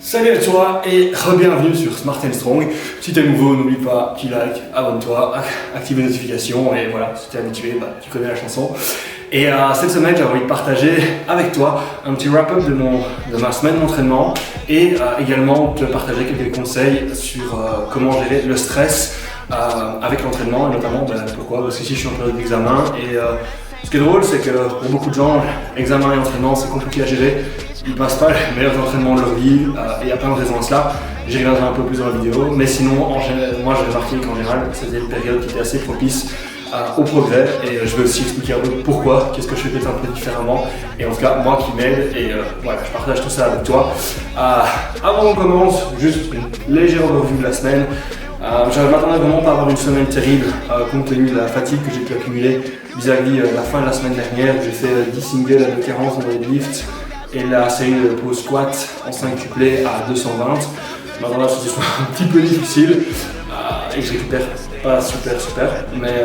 Salut à toi et re-bienvenue sur Smart & Strong. Si t'es nouveau, n'oublie pas, tu like, abonne-toi, active les notifications et voilà, si t'es habitué, tu connais la chanson. Et cette semaine, j'ai envie de partager avec toi un petit wrap-up de ma semaine d'entraînement et également te partager quelques conseils sur comment gérer le stress avec l'entraînement et notamment pourquoi, parce qu'ici je suis en période d'examen et ce qui est drôle, c'est que pour beaucoup de gens, examen et entraînement c'est compliqué à gérer. Ils passent pas les meilleurs entraînements de leur vie et il y a plein de raisons à cela. J'y reviendrai un peu plus dans la vidéo, mais sinon, moi j'ai remarqué qu'en général, c'était une période qui était assez propice au progrès et je vais aussi expliquer un peu pourquoi, qu'est-ce que je fais peut-être un peu différemment et en tout cas, moi qui m'aide et voilà, je partage tout ça avec toi. Avant qu'on commence, juste une légère overview de la semaine. Je m'attendais vraiment pas à avoir une semaine terrible compte tenu de la fatigue que j'ai pu accumuler vis-à-vis la fin de la semaine dernière où j'ai fait 10 singles à 240 en deadlift et la série de pause squat en 5 tuplés à 220. Je m'attendais à ce que ce soit un petit peu difficile et que je récupère pas super, mais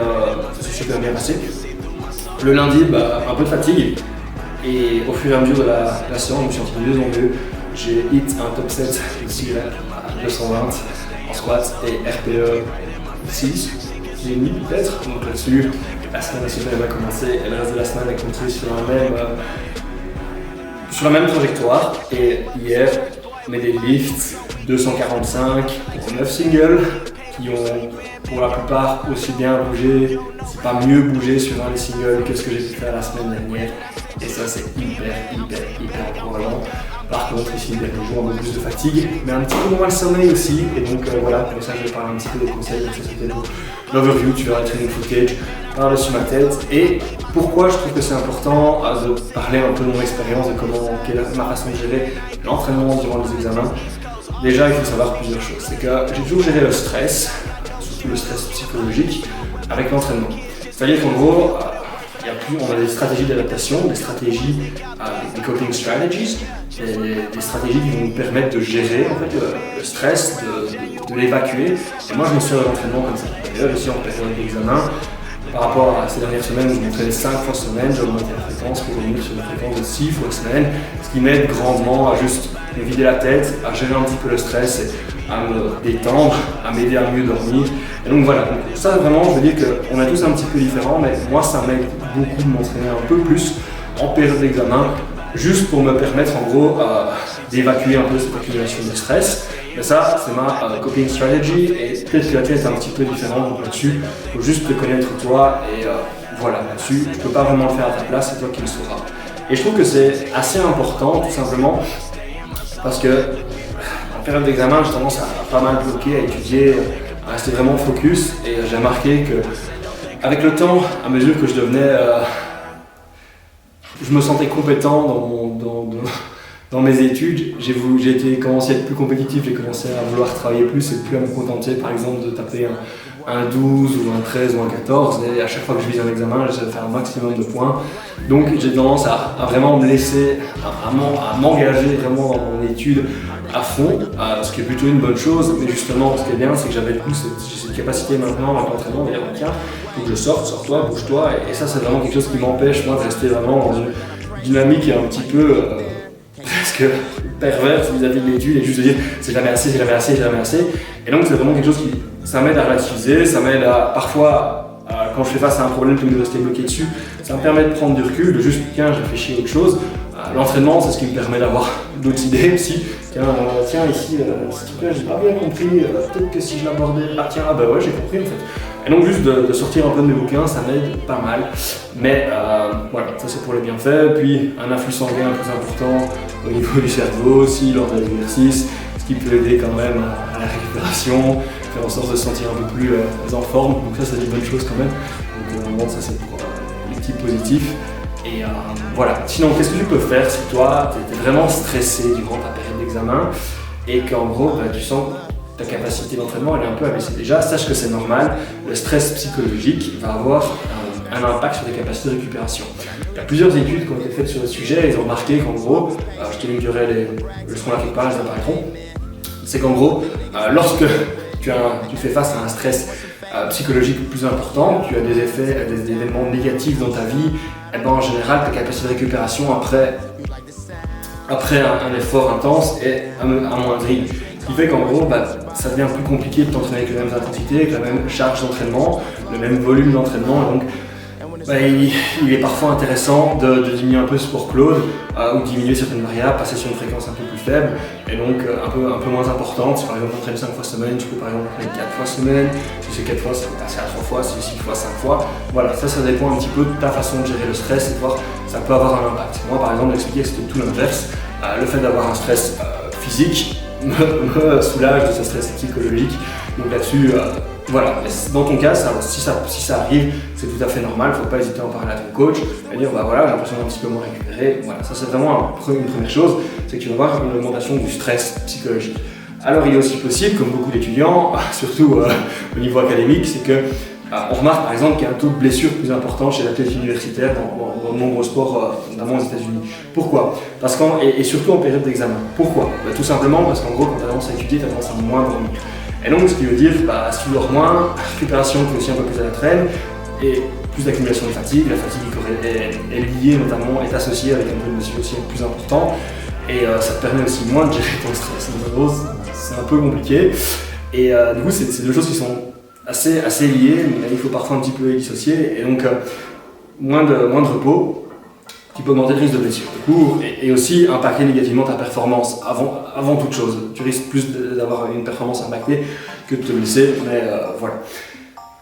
ça s'est super bien passé. Le lundi, un peu de fatigue et au fur et à mesure de la séance, je me suis senti de mieux en mieux. J'ai hit un top 7 ici à 220 en squat et RPE 6, j'ai mis peut-être. Donc là-dessus, la semaine aussi va commencer et le reste de la semaine est continué sur la même trajectoire. Et hier, mes deadlifts 245 pour 9 singles qui ont pour la plupart aussi bien bougé, si pas mieux bougé sur un des singles que ce que j'ai pu faire la semaine dernière. Et ça c'est hyper encourageant. Par contre ici il y a toujours un peu plus de fatigue, mais un petit peu moins de sommeil aussi. Et donc voilà, comme ça je vais parler un petit peu des conseils, donc ça c'était l'overview, tu verras le training footage par-dessus ma tête. Et pourquoi je trouve que c'est important de parler un peu de mon expérience, de quelle est ma façon de gérer l'entraînement durant les examens. Déjà il faut savoir plusieurs choses, c'est que j'ai toujours géré le stress, surtout le stress psychologique, avec l'entraînement. C'est-à-dire qu'en gros, on a des stratégies d'adaptation, des stratégies, des coping strategies, des stratégies qui vont nous permettre de gérer en fait, le stress, de l'évacuer. Et moi je me suis à l'entraînement comme ça. D'ailleurs je suis en période d'examen. Par rapport à ces dernières semaines, je m'entraînais 5 fois semaine, j'ai augmenté la fréquence pour revenir sur une fréquence de 6 fois semaine, ce qui m'aide grandement à juste me vider la tête, à gérer un petit peu le stress et à me détendre, à m'aider à mieux dormir. Et donc voilà, donc ça vraiment je veux dire qu'on est tous un petit peu différents, mais moi ça m'aide beaucoup de m'entraîner un peu plus en période d'examen, juste pour me permettre en gros d'évacuer un peu cette accumulation de stress. Mais ça, c'est ma coping strategy et peut-être que la tienne est un petit peu différente donc là-dessus. Il faut juste te connaître toi et voilà, là-dessus, je ne peux pas vraiment le faire à ta place, c'est toi qui le sauras. Et je trouve que c'est assez important tout simplement parce que en période d'examen, j'ai tendance à pas mal bloquer, à étudier, à rester vraiment focus et j'ai remarqué que avec le temps, à mesure que je devenais, je me sentais compétent dans mes études, j'ai commencé à être plus compétitif, j'ai commencé à vouloir travailler plus et plus à me contenter par exemple de taper un 12 ou un 13 ou un 14 et à chaque fois que je vise un examen, j'essaie de faire un maximum de points. Donc j'ai tendance à vraiment me laisser, à m'engager vraiment dans mon étude à fond, ce qui est plutôt une bonne chose, mais justement ce qui est bien c'est que j'avais cette capacité maintenant avec l'entraînement de dire tiens, il faut que je sorte, sors-toi, bouge-toi et ça c'est vraiment quelque chose qui m'empêche moi de rester vraiment dans une dynamique un petit peu presque perverse vis-à-vis de l'étude et juste de dire c'est jamais assez. Et donc c'est vraiment quelque chose qui ça m'aide à relativiser, ça m'aide à parfois quand je fais face à un problème plutôt que de rester bloqué dessus, ça me permet de prendre du recul, de juste tiens je réfléchis à autre chose. L'entraînement c'est ce qui me permet d'avoir d'autres idées aussi. Tiens ici, ce truc-là j'ai pas bien compris, peut-être que si je l'abordais, ouais j'ai compris en fait. Et donc juste de sortir un peu de mes bouquins, ça m'aide pas mal. Mais voilà, ça c'est pour les bienfaits. Puis un afflux sanguin plus important au niveau du cerveau aussi lors de l'exercice, ce qui peut aider quand même à la récupération, faire en sorte de se sentir un peu plus en forme. Donc ça c'est une bonne chose quand même. Donc vraiment ça c'est pour les petits positifs. Et voilà, sinon qu'est-ce que tu peux faire si toi tu es vraiment stressé durant ta période d'examen et qu'en gros tu sens ta capacité d'entraînement elle est un peu abaissée. Déjà, sache que c'est normal, le stress psychologique va avoir un impact sur tes capacités de récupération. Il y a plusieurs études qui ont été faites sur le sujet et ils ont remarqué qu'en gros, je te linkerai les leçons là quelque part, elles apparaîtront, c'est qu'en gros, lorsque tu fais face à un stress psychologique plus important, tu as des effets, des événements négatifs dans ta vie, et ben en général ta capacité de récupération après après un effort intense est amoindri. Ce qui fait qu'en gros, ça devient plus compliqué de t'entraîner avec les mêmes intensités, avec la même charge d'entraînement, le même volume d'entraînement. Et donc, il est parfois intéressant de diminuer un peu ce workload ou diminuer certaines variables, passer sur une fréquence un peu plus faible et donc un peu moins importante. Si par exemple on entraîne 5 fois semaine, tu peux par exemple entraîner 4 fois semaine. Si c'est 4 fois, ça va passer à 3 fois, si c'est 6 fois, 5 fois. Voilà, ça dépend un petit peu de ta façon de gérer le stress et de voir ça peut avoir un impact. Moi par exemple, j'expliquais que c'était tout l'inverse. Le fait d'avoir un stress physique me soulage de ce stress psychologique. Donc là-dessus, voilà, dans ton cas, si ça arrive, c'est tout à fait normal, il ne faut pas hésiter à en parler à ton coach et dire voilà, j'ai l'impression d'un petit peu moins récupéré. Voilà, ça c'est vraiment une première chose, c'est que tu vas avoir une augmentation du stress psychologique. Alors il est aussi possible, comme beaucoup d'étudiants, surtout au niveau académique, c'est que on remarque par exemple qu'il y a un taux de blessure plus important chez l'athlète universitaire dans de nombreux sports, notamment aux États-Unis. Pourquoi? Et surtout en période d'examen. Pourquoi? Tout simplement parce qu'en gros, quand tu as tendance à étudier, tu as tendance à moins dormir. Et donc, ce qui veut dire, si tu dors moins, récupération qui est aussi un peu plus à la traîne, et plus d'accumulation de fatigue. La fatigue est liée notamment, est associée avec un taux de blessure aussi plus important, et ça te permet aussi moins de gérer ton stress. Donc, en gros, c'est un peu compliqué. Et du coup, c'est deux choses qui sont assez liées, mais il faut parfois un petit peu les dissocier. Et donc, moins de repos, qui peut augmenter le risque de blessure. Du coup, et aussi impacter négativement ta performance avant toute chose. Tu risques plus d'avoir une performance impactée que de te blesser, mais voilà.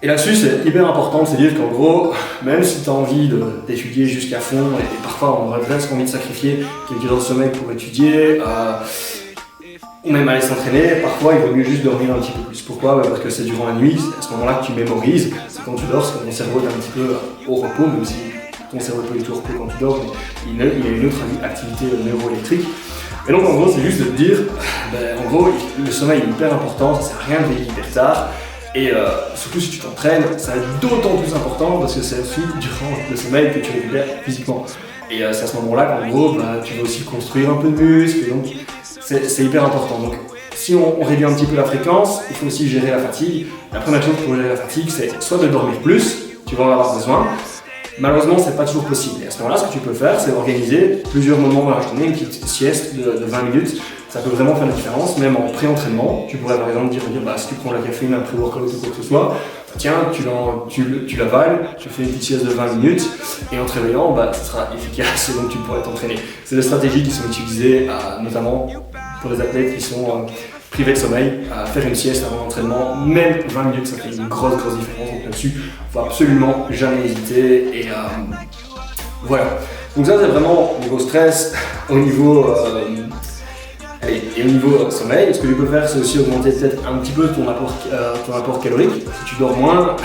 Et là-dessus, c'est hyper important de se dire qu'en gros, même si tu as envie d'étudier jusqu'à fond, et parfois on aurait presque envie de sacrifier quelques heures de sommeil pour étudier, ou même aller s'entraîner, parfois il vaut mieux juste dormir un petit peu plus. Pourquoi? Parce que c'est durant la nuit, c'est à ce moment-là que tu mémorises, c'est quand tu dors, c'est quand ton cerveau est un petit peu au repos, même si ton cerveau n'est pas du tout au repos quand tu dors, mais il a une autre activité neuroélectrique. Et donc en gros, c'est juste de te dire, en gros, le sommeil est hyper important, ça sert à rien de veiller hyper tard. Et surtout si tu t'entraînes, ça va être d'autant plus important parce que c'est aussi durant le sommeil que tu récupères physiquement. Et c'est à ce moment-là qu'en gros, tu vas aussi construire un peu de muscle, donc c'est hyper important. Donc si on réduit un petit peu la fréquence, il faut aussi gérer la fatigue. La première chose pour gérer la fatigue, c'est soit de dormir plus, tu vas en avoir besoin. Malheureusement, c'est pas toujours possible. Et à ce moment-là, ce que tu peux faire, c'est organiser plusieurs moments dans la journée, une petite sieste de 20 minutes. Ça peut vraiment faire la différence, même en pré-entraînement. Tu pourrais par exemple dire si tu prends la caféine après workout ou quoi que ce soit, tiens, tu l'avales, tu fais une petite sieste de 20 minutes et en te réveillant, ça sera efficace et donc tu pourrais t'entraîner. C'est des stratégies qui sont utilisées notamment pour les athlètes qui sont privés de sommeil, faire une sieste avant l'entraînement, même 20 minutes, ça fait une grosse différence. Donc là-dessus, il ne faut absolument jamais hésiter. Et voilà. Donc ça, c'est vraiment au niveau stress, au niveau sommeil. Ce que tu peux faire, c'est aussi augmenter peut-être un petit peu ton apport calorique. Si tu dors moins,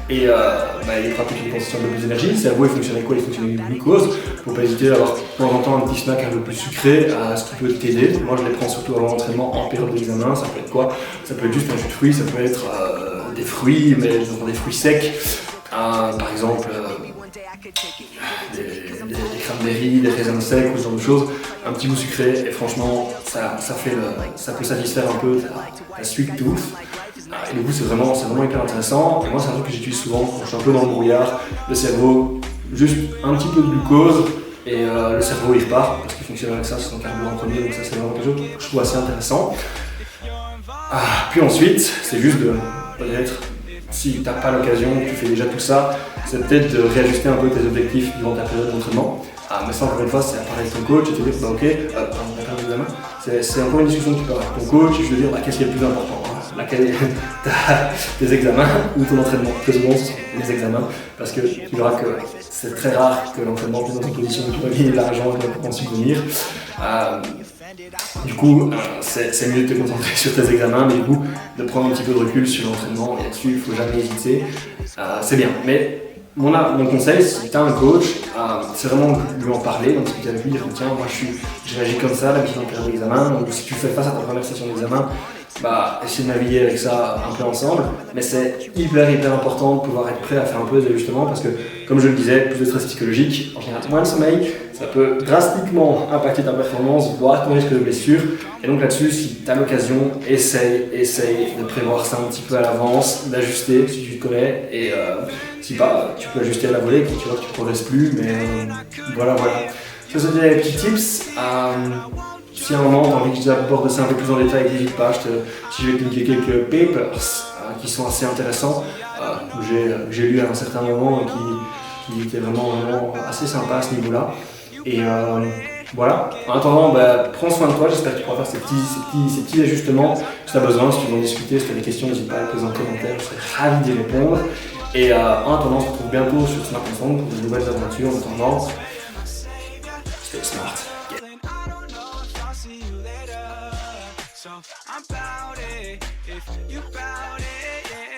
et il y aura peut-être une consommation de plus d'énergie. Le cerveau il fonctionne avec quoi? Il fonctionne avec du glucose. Il ne faut pas hésiter à avoir de temps en temps un petit snack un peu plus sucré, ce qui peut t'aider. Moi je les prends surtout avant l'entraînement en période d'examen. Ça peut être quoi? Ça peut être juste un jus de fruits, ça peut être des fruits, mais des fruits secs. Par exemple des cranberries, des raisins secs ou ce genre de choses, un petit goût sucré, et franchement ça peut satisfaire un peu ta sweet tooth. Et du coup c'est vraiment hyper intéressant. Et moi c'est un truc que j'utilise souvent quand je suis un peu dans le brouillard. Le cerveau, juste un petit peu de glucose et le cerveau il repart parce qu'il fonctionne avec ça, c'est son carburant premier, donc ça c'est vraiment quelque chose que je trouve assez intéressant. Puis ensuite c'est juste de peut-être, si tu n'as pas l'occasion, tu fais déjà tout ça, c'est peut-être de réajuster un peu tes objectifs durant ta période d'entraînement. Mais ça, encore une fois, c'est à parler avec ton coach et te dire, c'est encore une discussion que tu peux avoir avec ton coach et je veux dire, qu'est-ce qui est le plus important, tes examens ou ton entraînement. Très souvent, ce sont les examens, parce que tu verras que c'est très rare que l'entraînement te mette dans une position où tu vas gagner de l'argent et pour en subvenir. Du coup, c'est mieux de te concentrer sur tes examens, mais du coup, de prendre un petit peu de recul sur l'entraînement, et là-dessus, il ne faut jamais hésiter. C'est bien. Mais mon conseil, si tu as un coach, c'est vraiment lui en parler, donc discuter avec lui, dire tiens, moi je réagis comme ça, là, je suis en période d'examen, donc si tu fais face à ta première session d'examen, essayer de naviguer avec ça un peu ensemble, mais c'est hyper important de pouvoir être prêt à faire un peu d'ajustement parce que, comme je le disais, plus de stress psychologique, en général moins de sommeil, ça peut drastiquement impacter ta performance, voire ton risque de blessure. Et donc là-dessus, si tu as l'occasion, essaye de prévoir ça un petit peu à l'avance, d'ajuster si tu te connais, et si pas, tu peux ajuster à la volée quand tu vois que tu ne progresses plus, mais voilà. Ça c'était les petits tips. Si à un moment tu as envie que j'aborde ça un peu plus en détail, n'hésite pas. Si je vais te linker quelques papers qui sont assez intéressants, que j'ai lu à un certain moment, qui étaient vraiment assez sympas à ce niveau-là. Et voilà. En attendant, prends soin de toi. J'espère que tu pourras faire ces petits ajustements. Si tu as besoin, si tu veux en discuter, si tu as des questions, n'hésite pas à les poser en commentaire. Je serai ravi d'y répondre. Et en attendant, on se retrouve bientôt sur Smart Ensemble pour de nouvelles aventures. En attendant, stay smart. So I'm bout it, if you bout it, yeah.